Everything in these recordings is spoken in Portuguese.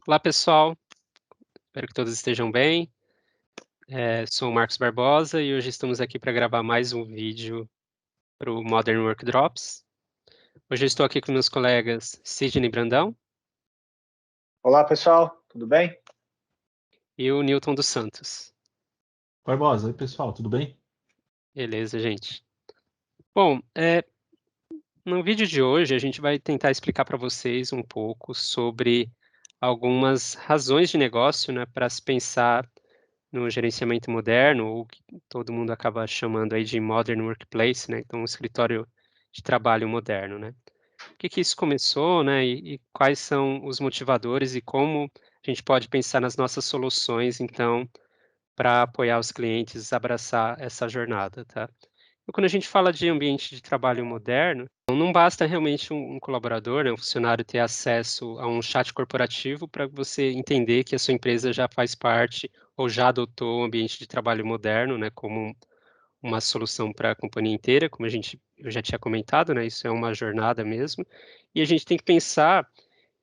Olá, pessoal. Espero que todos estejam bem. Sou o Marcos Barbosa e hoje estamos aqui para gravar mais um vídeo para o Modern Work Drops. Hoje eu estou aqui com meus colegas Sidney Brandão Olá, pessoal, tudo bem? e o Newton dos Santos. Barbosa, oi pessoal, tudo bem? Beleza, gente. Bom, no vídeo de hoje a gente vai tentar explicar para vocês um pouco sobre algumas razões de negócio, né, para se pensar no gerenciamento moderno, ou que todo mundo acaba chamando aí de Modern Workplace, né, então um escritório de trabalho moderno, né. Por que isso começou, né, e quais são os motivadores e como a gente pode pensar nas nossas soluções, então, para apoiar os clientes a abraçar essa jornada, tá. Então, quando a gente fala de ambiente de trabalho moderno, não basta realmente um colaborador, né, um funcionário ter acesso a um chat corporativo para você entender que a sua empresa já faz parte ou já adotou o ambiente de trabalho moderno, né, como uma solução para a companhia inteira, como eu já tinha comentado, né, isso é uma jornada mesmo, e a gente tem que pensar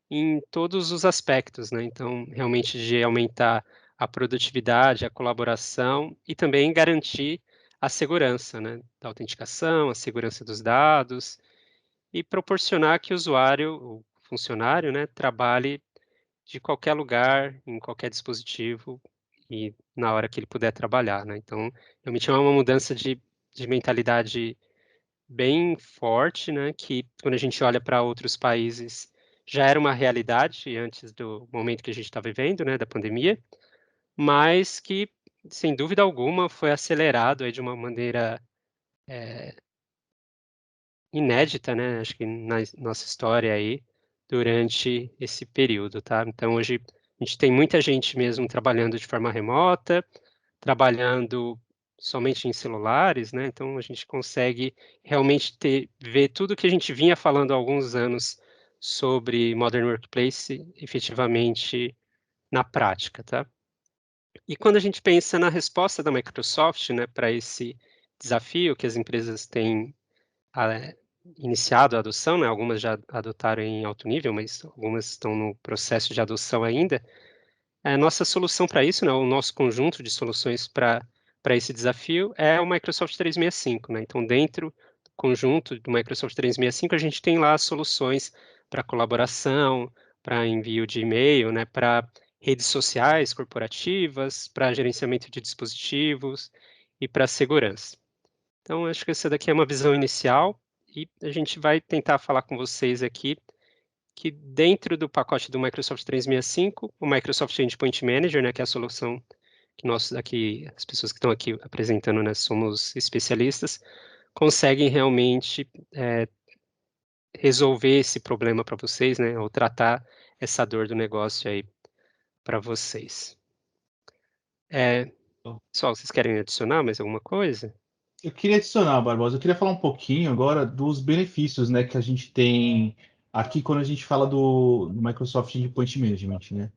em todos os aspectos, né, então realmente de aumentar a produtividade, a colaboração e também garantir a segurança, né, da autenticação, a segurança dos dados e proporcionar que o usuário, o funcionário, né, trabalhe de qualquer lugar, em qualquer dispositivo e na hora que ele puder trabalhar, né. Então, realmente é uma mudança de mentalidade bem forte, né, que quando a gente olha para outros países já era uma realidade antes do momento que a gente está vivendo, né, da pandemia, mas que, sem dúvida alguma, foi acelerado aí de uma maneira inédita, né, acho que na nossa história aí, durante esse período, tá. Então hoje a gente tem muita gente mesmo trabalhando de forma remota, trabalhando somente em celulares, né, então a gente consegue realmente ver tudo que a gente vinha falando há alguns anos sobre Modern Workplace, efetivamente na prática, tá. E quando a gente pensa na resposta da Microsoft, né, pra esse desafio que as empresas têm, ah, iniciado a adoção, né, algumas já adotaram em alto nível, mas algumas estão no processo de adoção ainda. A nossa solução para isso, né, o nosso conjunto de soluções para esse desafio é o Microsoft 365, né. Então dentro do conjunto do Microsoft 365, a gente tem lá as soluções para colaboração, para envio de e-mail, né, para redes sociais corporativas, para gerenciamento de dispositivos e para segurança. Então acho que essa daqui é uma visão inicial e a gente vai tentar falar com vocês aqui que dentro do pacote do Microsoft 365, o Microsoft Endpoint Manager, né, que é a solução que nós aqui, as pessoas que estão aqui apresentando, né, somos especialistas, conseguem realmente resolver esse problema para vocês, né, ou tratar essa dor do negócio aí para vocês. Pessoal, vocês querem adicionar mais alguma coisa? Eu queria adicionar, Barbosa, eu queria falar um pouquinho agora dos benefícios, né, que a gente tem aqui quando a gente fala do Microsoft Endpoint Management, né?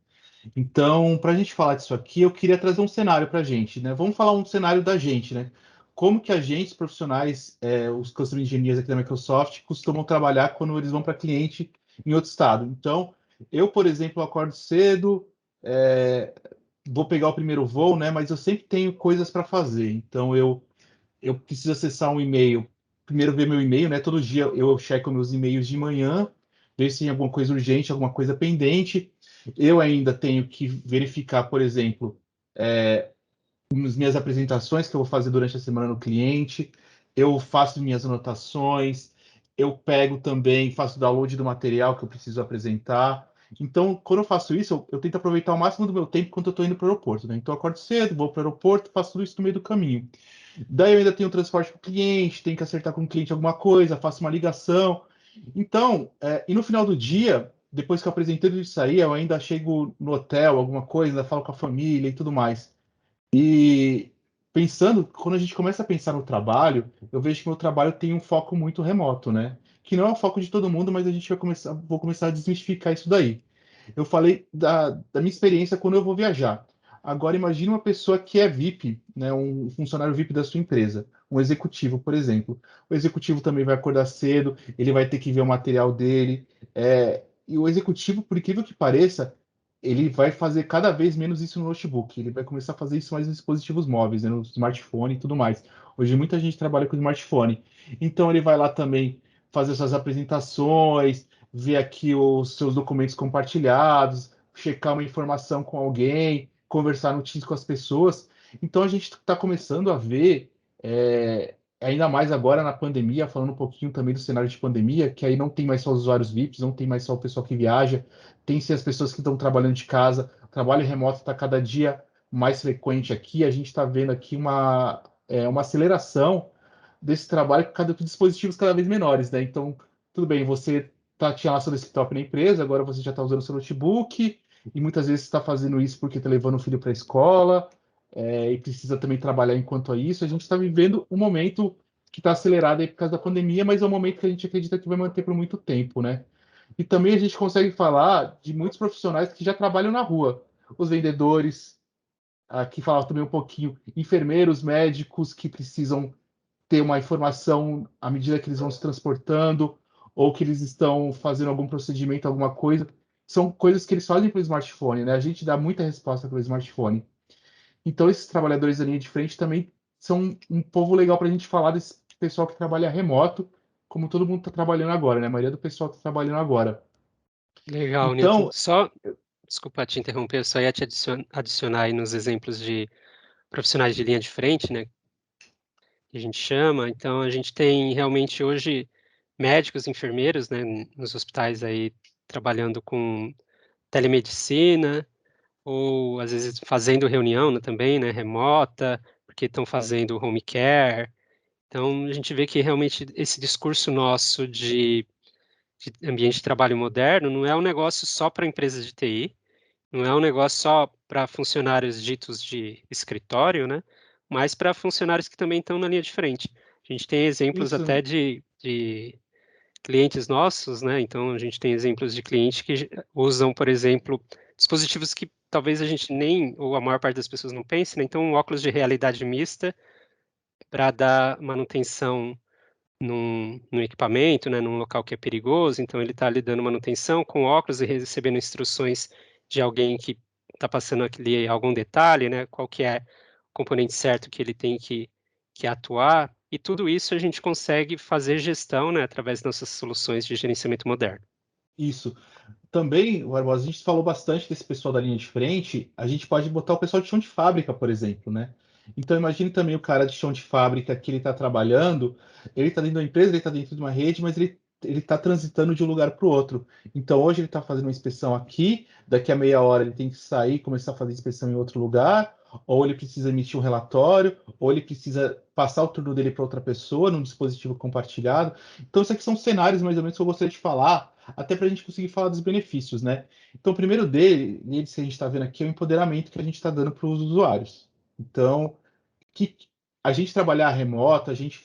Então, para a gente falar disso aqui, eu queria trazer um cenário para a gente, né? Vamos falar um cenário da gente, né? Como que a gente, os profissionais, os Customer Engineers aqui da Microsoft, costumam trabalhar quando eles vão para cliente em outro estado. Então, eu, por exemplo, acordo cedo, é, vou pegar o primeiro voo, né? Mas eu sempre tenho coisas para fazer. Então, eu preciso acessar um e-mail, primeiro ver meu e-mail, né? Todo dia eu checo meus e-mails de manhã, ver se tem alguma coisa urgente, alguma coisa pendente. Eu ainda tenho que verificar, por exemplo, as minhas apresentações que eu vou fazer durante a semana no cliente. Eu faço minhas anotações, eu pego também, faço download do material que eu preciso apresentar. Então, quando eu faço isso, eu tento aproveitar o máximo do meu tempo quando eu estou indo para o aeroporto, né? Então, eu acordo cedo, vou para o aeroporto, faço tudo isso no meio do caminho. Daí eu ainda tenho transporte para o cliente, tenho que acertar com o cliente alguma coisa, faço uma ligação. Então, e no final do dia, depois que eu apresentei tudo isso aí, eu ainda chego no hotel, alguma coisa, ainda falo com a família e tudo mais. E pensando, quando a gente começa a pensar no trabalho, eu vejo que meu trabalho tem um foco muito remoto, né? Que não é o foco de todo mundo, mas a gente vou começar a desmistificar isso daí. Eu falei da minha experiência quando eu vou viajar. Agora, imagine uma pessoa que é VIP, né, um funcionário VIP da sua empresa, um executivo, por exemplo. O executivo também vai acordar cedo, ele vai ter que ver o material dele. E o executivo, por incrível que pareça, ele vai fazer cada vez menos isso no notebook. Ele vai começar a fazer isso mais nos dispositivos móveis, né, no smartphone e tudo mais. Hoje muita gente trabalha com smartphone. Então ele vai lá também fazer suas apresentações, ver aqui os seus documentos compartilhados, checar uma informação com alguém, conversar no Teams com as pessoas. Então a gente está começando a ver, ainda mais agora na pandemia, falando um pouquinho também do cenário de pandemia, que aí não tem mais só os usuários VIPs, não tem mais só o pessoal que viaja, tem sim as pessoas que estão trabalhando de casa. O trabalho remoto está cada dia mais frequente aqui. A gente está vendo aqui uma aceleração desse trabalho com dispositivos cada vez menores, né? Então, tudo bem, você tinha lá seu desktop na empresa, agora você já está usando seu notebook, e muitas vezes está fazendo isso porque está levando o filho para a escola, e precisa também trabalhar enquanto a isso. A gente está vivendo um momento que está acelerado aí por causa da pandemia, mas é um momento que a gente acredita que vai manter por muito tempo, né? E também a gente consegue falar de muitos profissionais que já trabalham na rua. Os vendedores, aqui falava também um pouquinho, enfermeiros, médicos que precisam ter uma informação à medida que eles vão se transportando ou que eles estão fazendo algum procedimento, alguma coisa. São coisas que eles fazem pelo smartphone, né? A gente dá muita resposta pelo smartphone. Então, esses trabalhadores da linha de frente também são um povo legal para a gente falar desse pessoal que trabalha remoto, como todo mundo está trabalhando agora, né? A maioria do pessoal está trabalhando agora. Legal, Newton. Então, Só, desculpa te interromper, eu só ia te adicionar aí nos exemplos de profissionais de linha de frente, né, que a gente chama. Então, a gente tem realmente hoje médicos, enfermeiros, né, nos hospitais aí trabalhando com telemedicina, ou às vezes fazendo reunião, né, também, né, remota, porque estão fazendo home care. Então, a gente vê que realmente esse discurso nosso de ambiente de trabalho moderno não é um negócio só para empresas de TI, não é um negócio só para funcionários ditos de escritório, né, mas para funcionários que também estão na linha de frente. A gente tem exemplos até isso, de clientes nossos, né, então a gente tem exemplos de clientes que usam, por exemplo, dispositivos que talvez a gente nem, ou a maior parte das pessoas não pense, né, então um óculos de realidade mista para dar manutenção num equipamento, né, num local que é perigoso, então ele está ali dando manutenção com óculos e recebendo instruções de alguém que está passando aquele algum detalhe, né, qual que é o componente certo que ele tem que atuar, e tudo isso a gente consegue fazer gestão, né, através das nossas soluções de gerenciamento moderno. isso. Também, Barbosa, a gente falou bastante desse pessoal da linha de frente, a gente pode botar o pessoal de chão de fábrica, por exemplo, né? Então, imagine também o cara de chão de fábrica que ele está trabalhando, ele está dentro da empresa, ele está dentro de uma rede, mas ele está transitando de um lugar para o outro. Então, hoje ele está fazendo uma inspeção aqui, daqui a meia hora ele tem que sair e começar a fazer inspeção em outro lugar, ou ele precisa emitir um relatório, ou ele precisa passar o turno dele para outra pessoa num dispositivo compartilhado. Então, isso aqui são cenários mais ou menos que eu gostaria de falar, até para a gente conseguir falar dos benefícios, né? Então, o primeiro deles que a gente está vendo aqui é o empoderamento que a gente está dando para os usuários. Então, que a gente trabalhar remoto, a gente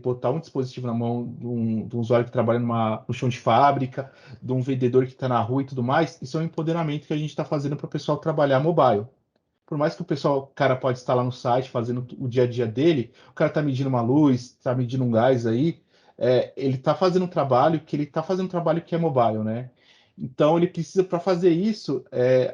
botar um dispositivo na mão de um usuário que trabalha no chão de fábrica, de um vendedor que está na rua e tudo mais, isso é um empoderamento que a gente está fazendo para o pessoal trabalhar mobile. Por mais que o cara pode estar lá no site fazendo o dia a dia dele, o cara está medindo uma luz, está medindo um gás aí, ele está fazendo um trabalho que é mobile, né? Então ele precisa, para fazer isso,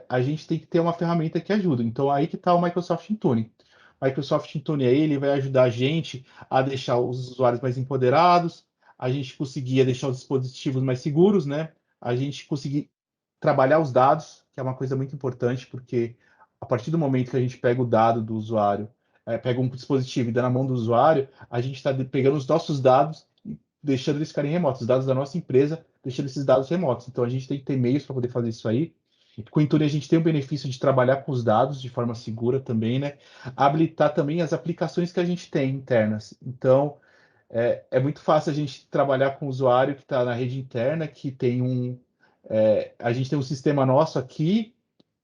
a gente tem que ter uma ferramenta que ajuda. Então aí que está o Microsoft Intune. O Microsoft Intune aí, ele vai ajudar a gente a deixar os usuários mais empoderados, a gente conseguir deixar os dispositivos mais seguros, né? A gente conseguir trabalhar os dados, que é uma coisa muito importante, porque a partir do momento que a gente pega o dado do usuário, pega um dispositivo e dá na mão do usuário, a gente está pegando os nossos dados e deixando eles ficarem remotos, os dados da nossa empresa, deixando esses dados remotos. Então a gente tem que ter meios para poder fazer isso aí. Com o Intune a gente tem o benefício de trabalhar com os dados de forma segura também, né? Habilitar também as aplicações que a gente tem internas. Então, é muito fácil a gente trabalhar com o usuário que está na rede interna, que tem a gente tem um sistema nosso aqui,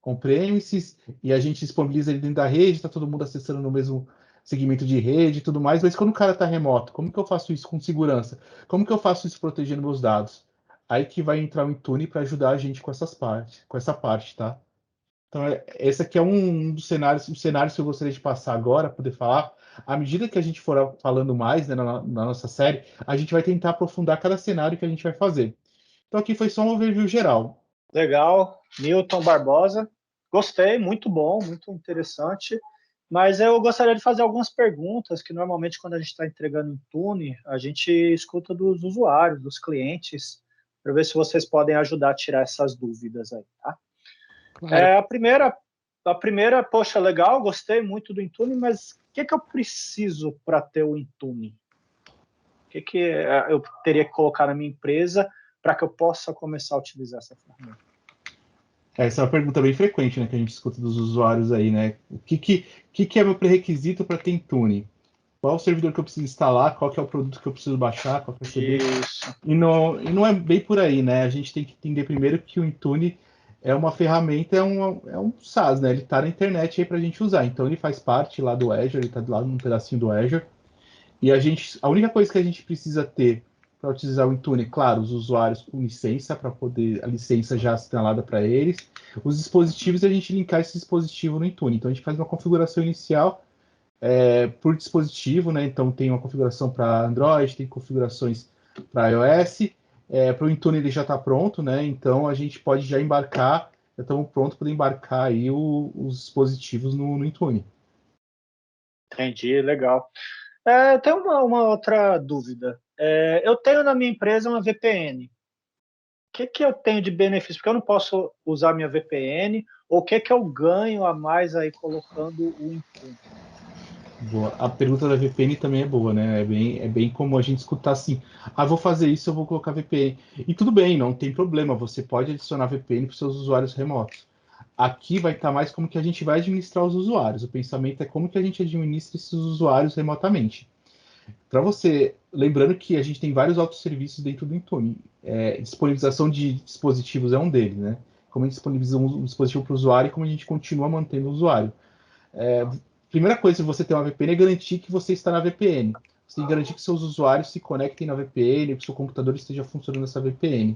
on-premises, e a gente disponibiliza ele dentro da rede, está todo mundo acessando no mesmo segmento de rede e tudo mais, mas quando o cara está remoto, como que eu faço isso com segurança? Como que eu faço isso protegendo meus dados? Aí que vai entrar o Intune para ajudar a gente com essa parte, tá? Então, esse aqui é um cenários que eu gostaria de passar agora, poder falar. À medida que a gente for falando mais, né, na nossa série, a gente vai tentar aprofundar cada cenário que a gente vai fazer. Então, aqui foi só um overview geral. Legal. Newton Barbosa. Gostei, muito bom, muito interessante. Mas eu gostaria de fazer algumas perguntas que normalmente quando a gente está entregando em Tune, a gente escuta dos usuários, dos clientes, para ver se vocês podem ajudar a tirar essas dúvidas aí, tá? Claro. A primeira, poxa, legal, gostei muito do Intune, mas o que eu preciso para ter o Intune? O que eu teria que colocar na minha empresa para que eu possa começar a utilizar essa ferramenta? Essa é uma pergunta bem frequente, né, que a gente escuta dos usuários aí, né? O que é meu pré-requisito para ter Intune? Qual é o servidor que eu preciso instalar? Qual que é o produto que eu preciso baixar? Qual que é o CD? Isso. E não é bem por aí, né? A gente tem que entender primeiro que o Intune é uma ferramenta, é um SaaS, né? Ele está na internet aí para a gente usar. Então ele faz parte lá do Azure, ele está lá num pedacinho do Azure. E a única coisa que a gente precisa ter para utilizar o Intune, claro, os usuários com licença, para poder a licença já instalada para eles. Os dispositivos, a gente linkar esse dispositivo no Intune. Então a gente faz uma configuração inicial por dispositivo, né? Então tem uma configuração para Android, tem configurações para iOS. Para o Intune ele já está pronto, né? Então a gente pode já embarcar, já estamos prontos para embarcar aí os dispositivos no Intune. Entendi, legal. Tem uma outra dúvida. Eu tenho na minha empresa uma VPN. O que eu tenho de benefício? Porque eu não posso usar minha VPN, ou o que eu ganho a mais aí colocando o Intune? Boa. A pergunta da VPN também é boa, né? É bem como a gente escutar assim: ah, vou fazer isso, eu vou colocar VPN. E tudo bem, não tem problema, você pode adicionar VPN para os seus usuários remotos. Aqui vai estar mais como que a gente vai administrar os usuários. O pensamento é como que a gente administra esses usuários remotamente. Para você, lembrando que a gente tem vários autosserviços dentro do Intune. Disponibilização de dispositivos é um deles, né? Como a gente disponibiliza um dispositivo para o usuário e como a gente continua mantendo o usuário. Primeira coisa, se você tem uma VPN, é garantir que você está na VPN. Você tem que garantir que seus usuários se conectem na VPN, que seu computador esteja funcionando nessa VPN.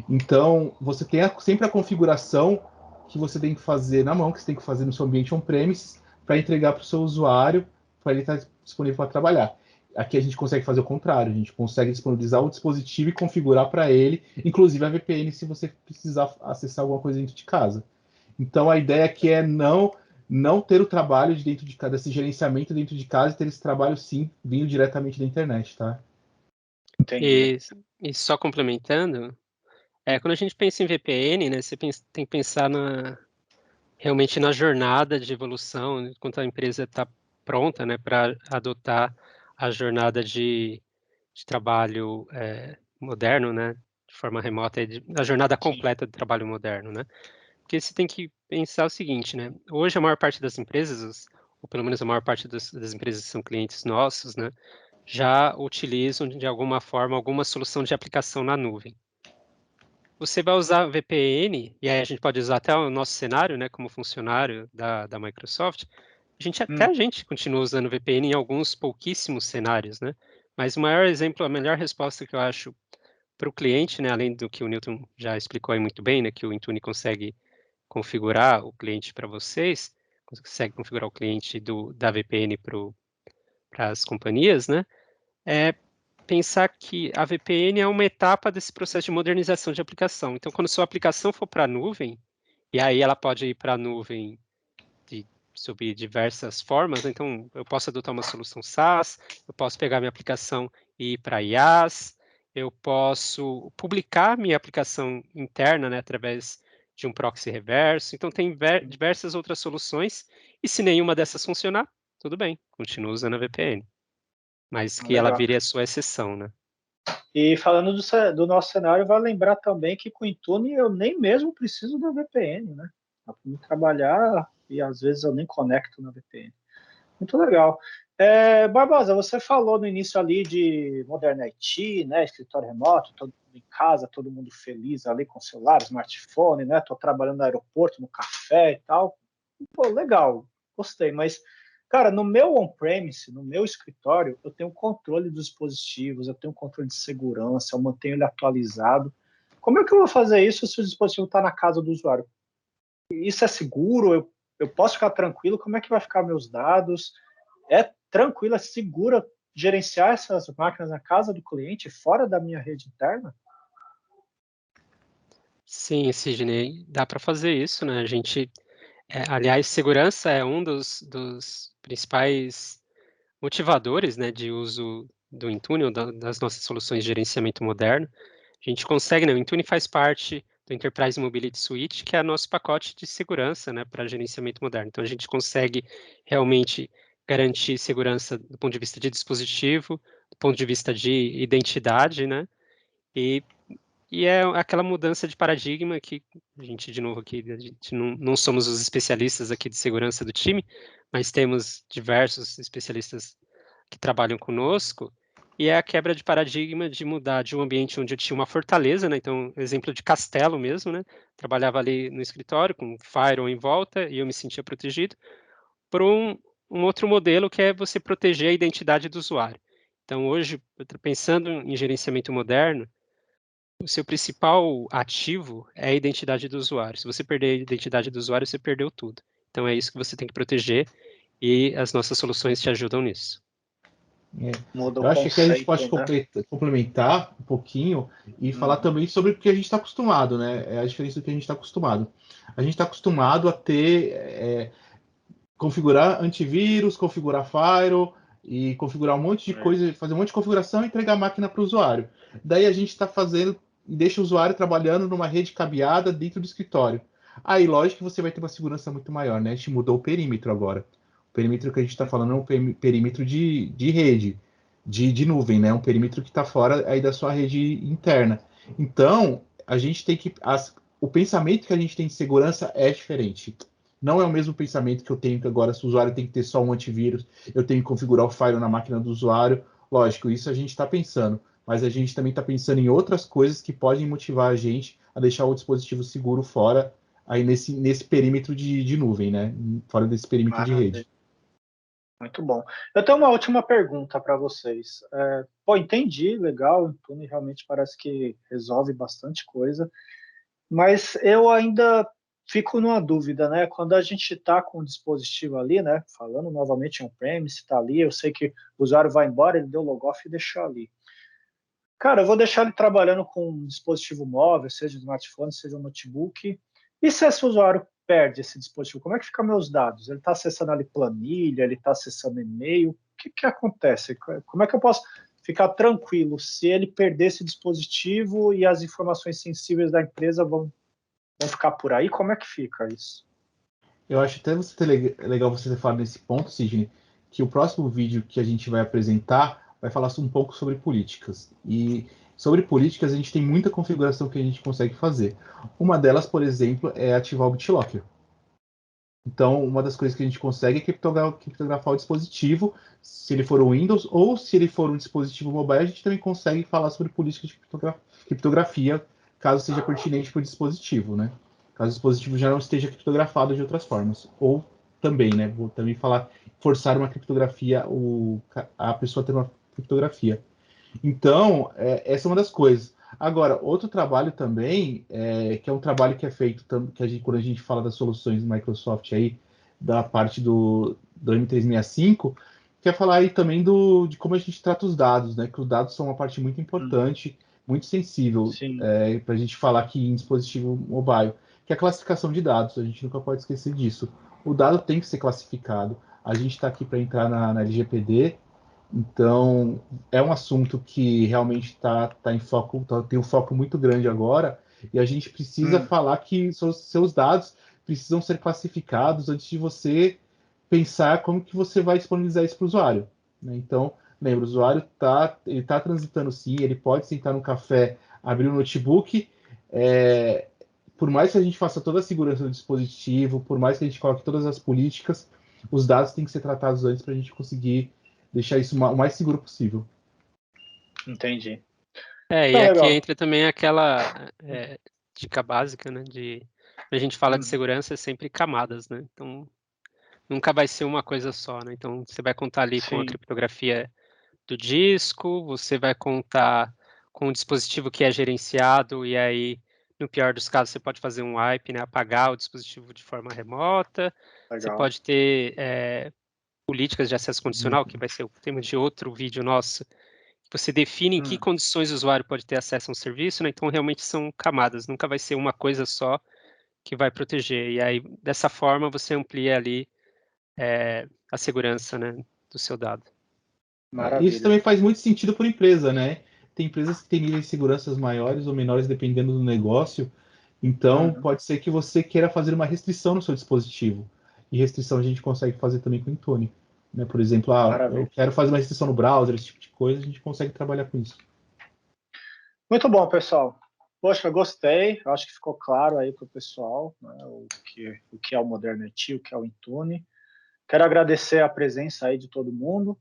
Então, você tem sempre a configuração que você tem que fazer na mão, que você tem que fazer no seu ambiente on-premise, para entregar para o seu usuário, para ele estar disponível para trabalhar. Aqui a gente consegue fazer o contrário, a gente consegue disponibilizar o dispositivo e configurar para ele, inclusive a VPN, se você precisar acessar alguma coisa dentro de casa. Então, a ideia aqui é não ter o trabalho de dentro de casa, esse gerenciamento dentro de casa e ter esse trabalho, sim, vindo diretamente da internet, tá? Entendi. E, e só complementando, quando a gente pensa em VPN, né, tem que pensar realmente na jornada de evolução, né, quando a empresa está pronta, né, para adotar a jornada de trabalho moderno, né, de forma remota, a jornada Sim. completa de trabalho moderno, né? Porque você tem que pensar o seguinte, né? Hoje a maior parte das empresas, ou pelo menos a maior parte das empresas que são clientes nossos, né, já utilizam de alguma forma alguma solução de aplicação na nuvem. Você vai usar VPN, e aí a gente pode usar até o nosso cenário, né, como funcionário da Microsoft, até Hum, a gente continua usando VPN em alguns pouquíssimos cenários, né? Mas o maior exemplo, a melhor resposta que eu acho para o cliente, né, além do que o Newton já explicou aí muito bem, né, que o Intune consegue configurar o cliente para vocês, consegue configurar o cliente da VPN para as companhias, né? É pensar que a VPN é uma etapa desse processo de modernização de aplicação. Então, quando sua aplicação for para a nuvem, e aí ela pode ir para a nuvem sob diversas formas, né? Então eu posso adotar uma solução SaaS, eu posso pegar minha aplicação e ir para IaaS, eu posso publicar minha aplicação interna, né, através de um proxy reverso. Então tem diversas outras soluções, e se nenhuma dessas funcionar, tudo bem, continua usando a VPN, mas que ela legal. vire a sua exceção, né? E falando do nosso cenário, vai lembrar também que com o Intune eu nem mesmo preciso da VPN, né? Dá para me trabalhar e às vezes eu nem conecto na VPN. Muito legal. Barbosa, você falou no início ali de Modern IT, né? Escritório remoto, todo mundo em casa, todo mundo feliz ali com celular, smartphone, né? Estou trabalhando no aeroporto, no café e tal. Pô, legal, gostei, mas, cara, no meu on-premise, no meu escritório, eu tenho controle dos dispositivos, eu tenho controle de segurança, eu mantenho ele atualizado. Como é que eu vou fazer isso se o dispositivo está na casa do usuário? Isso é seguro? Eu posso ficar tranquilo? Como é que vai ficar meus dados? É tranquilo, é seguro gerenciar essas máquinas na casa do cliente, fora da minha rede interna? Sim, Sidney, dá para fazer isso, né? Aliás, segurança é um dos principais motivadores, né, de uso do Intune ou das nossas soluções de gerenciamento moderno. A gente consegue, né, o Intune faz parte do Enterprise Mobility Suite, que é nosso pacote de segurança, né, para gerenciamento moderno. Então, a gente consegue realmente garantir segurança do ponto de vista de dispositivo, do ponto de vista de identidade, né, e e é aquela mudança de paradigma que a gente, de novo, aqui, a gente não somos os especialistas aqui de segurança do time, mas temos diversos especialistas que trabalham conosco, e é a quebra de paradigma de mudar de um ambiente onde eu tinha uma fortaleza, né, então, exemplo de castelo mesmo, né, trabalhava ali no escritório com firewall em volta e eu me sentia protegido, para um outro modelo que é você proteger a identidade do usuário. Então, hoje, eu estou pensando em gerenciamento moderno, o seu principal ativo é a identidade do usuário. Se você perder a identidade do usuário, você perdeu tudo. Então é isso que você tem que proteger e as nossas soluções te ajudam nisso. Muda o Eu acho que a gente pode conceito, né? complementar um pouquinho e falar também sobre o que a gente está acostumado, né? É a diferença do que a gente está acostumado. A gente está acostumado a ter, configurar antivírus, configurar firewall e configurar um monte de coisa, fazer um monte de configuração e entregar a máquina para o usuário. Daí a gente está fazendo e deixa o usuário trabalhando numa rede cabeada dentro do escritório. Aí, lógico que você vai ter uma segurança muito maior, né? A gente mudou o perímetro agora. O perímetro que a gente está falando é um perímetro de rede, de nuvem, né? Um perímetro que está fora aí da sua rede interna. Então, a gente tem que. O pensamento que a gente tem de segurança é diferente. Não é o mesmo pensamento que eu tenho que agora, se o usuário tem que ter só um antivírus, eu tenho que configurar o firewall na máquina do usuário. Lógico, isso a gente está pensando, mas a gente também está pensando em outras coisas que podem motivar a gente a deixar o dispositivo seguro fora, aí nesse perímetro de nuvem, né? Fora desse perímetro de Maravilha. rede. Muito bom. Eu tenho uma última pergunta para vocês. Entendi, legal, o Intune realmente parece que resolve bastante coisa, mas eu ainda fico numa dúvida, né? Quando a gente está com o dispositivo ali, né? Falando novamente on-premise, está ali, eu sei que o usuário vai embora, ele deu logoff e deixou ali. Cara, eu vou deixar ele trabalhando com um dispositivo móvel, seja smartphone, seja um notebook. E se esse usuário perde esse dispositivo, como é que ficam meus dados? Ele está acessando ali planilha, ele está acessando e-mail? O que acontece? Como é que eu posso ficar tranquilo se ele perder esse dispositivo e as informações sensíveis da empresa vão ficar por aí? Como é que fica isso? Eu acho até legal você ter falado nesse ponto, Sidney, que o próximo vídeo que a gente vai apresentar vai falar um pouco sobre políticas. E sobre políticas, a gente tem muita configuração que a gente consegue fazer. Uma delas, por exemplo, é ativar o BitLocker. Então, uma das coisas que a gente consegue é criptografar o dispositivo, se ele for o Windows, ou se ele for um dispositivo mobile, a gente também consegue falar sobre políticas de criptografia, caso seja pertinente para o dispositivo, né? Caso o dispositivo já não esteja criptografado de outras formas. Ou também, né? Vou também falar, forçar uma criptografia, a pessoa ter uma criptografia. Então, essa é uma das coisas. Agora, outro trabalho também, que é um trabalho que é feito, quando a gente fala das soluções do Microsoft aí, da parte do M365, que é falar aí também de como a gente trata os dados, né? Que os dados são uma parte muito importante, muito sensível, Sim, para a gente falar aqui em dispositivo mobile, que é a classificação de dados, a gente nunca pode esquecer disso. O dado tem que ser classificado. A gente está aqui para entrar na LGPD, então, é um assunto que realmente tá em foco, tem um foco muito grande agora, e a gente precisa falar que seus dados precisam ser classificados antes de você pensar como que você vai disponibilizar isso para o usuário, né? Então, lembra, o usuário ele tá transitando sim, ele pode sentar no café, abrir o notebook, por mais que a gente faça toda a segurança do dispositivo, por mais que a gente coloque todas as políticas, os dados têm que ser tratados antes para a gente conseguir deixar isso o mais seguro possível. entendi. E Então, aqui legal. entra também aquela dica básica, né, a gente fala de Uhum. segurança é sempre camadas, né, então nunca vai ser uma coisa só, né, então você vai contar ali com a Sim, criptografia do disco, você vai contar com o dispositivo que é gerenciado e aí, no pior dos casos, você pode fazer um wipe, né, apagar o dispositivo de forma remota, você legal. pode ter políticas de acesso condicional, que vai ser o tema de outro vídeo nosso, você define em que condições o usuário pode ter acesso a um serviço, né? Então, realmente são camadas, nunca vai ser uma coisa só que vai proteger. E aí, dessa forma, você amplia ali a segurança, né, do seu dado. Isso também faz muito sentido para a empresa, né? Tem empresas que têm níveis de segurança maiores ou menores dependendo do negócio. Então, pode ser que você queira fazer uma restrição no seu dispositivo. E restrição a gente consegue fazer também com o Intune. Né? Por exemplo, eu quero fazer uma restrição no browser, esse tipo de coisa, a gente consegue trabalhar com isso. Muito bom, pessoal. Poxa, gostei. Acho que ficou claro aí para o pessoal, né, o que é o Modernity, o que é o Intune. Quero agradecer a presença aí de todo mundo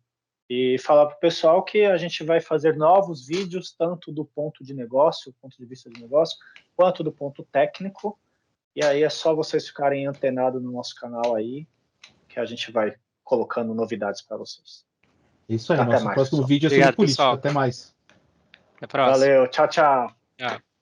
e falar para o pessoal que a gente vai fazer novos vídeos, tanto do ponto de negócio, ponto de vista de negócio, quanto do ponto técnico. E aí é só vocês ficarem antenados no nosso canal aí, que a gente vai colocando novidades para vocês. Isso aí, Até nosso mais, próximo pessoal. vídeo é sobre Obrigado, política. pessoal. Até mais. Até a próxima. Valeu, tchau, tchau. Tchau.